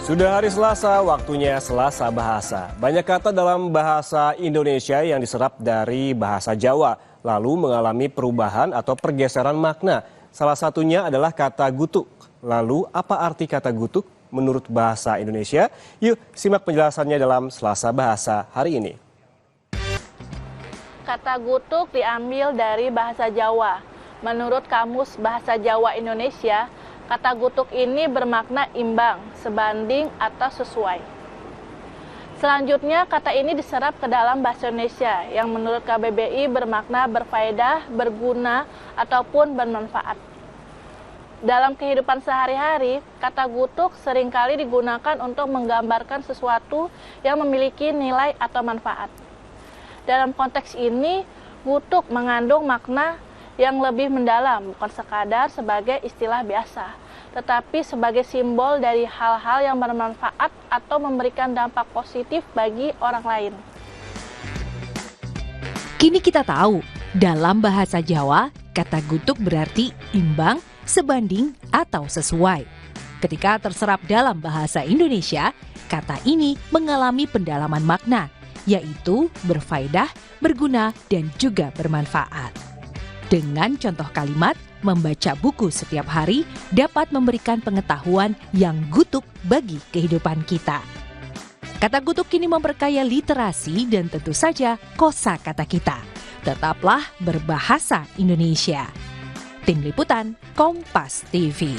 Sudah hari Selasa, waktunya Selasa Bahasa. Banyak kata dalam bahasa Indonesia yang diserap dari bahasa Jawa, lalu mengalami perubahan atau pergeseran makna. Salah satunya adalah kata gutuk. Lalu apa arti kata gutuk menurut bahasa Indonesia? Yuk simak penjelasannya dalam Selasa Bahasa hari ini. Kata gutuk diambil dari bahasa Jawa. Menurut Kamus Bahasa Jawa Indonesia, kata gutuk ini bermakna imbang, sebanding, atau sesuai. Selanjutnya, kata ini diserap ke dalam bahasa Indonesia yang menurut KBBI bermakna berfaedah, berguna, ataupun bermanfaat. Dalam kehidupan sehari-hari, kata gutuk seringkali digunakan untuk menggambarkan sesuatu yang memiliki nilai atau manfaat. Dalam konteks ini, gutuk mengandung makna yang lebih mendalam, bukan sekadar sebagai istilah biasa, tetapi sebagai simbol dari hal-hal yang bermanfaat atau memberikan dampak positif bagi orang lain. Kini kita tahu, dalam bahasa Jawa, kata gutuk berarti imbang, sebanding, atau sesuai. Ketika terserap dalam bahasa Indonesia, kata ini mengalami pendalaman makna, yaitu berfaedah, berguna, dan juga bermanfaat. Dengan contoh kalimat, membaca buku setiap hari dapat memberikan pengetahuan yang gutuk bagi kehidupan kita. Kata gutuk kini memperkaya literasi dan tentu saja kosakata kita. Tetaplah berbahasa Indonesia. Tim Liputan Kompas TV.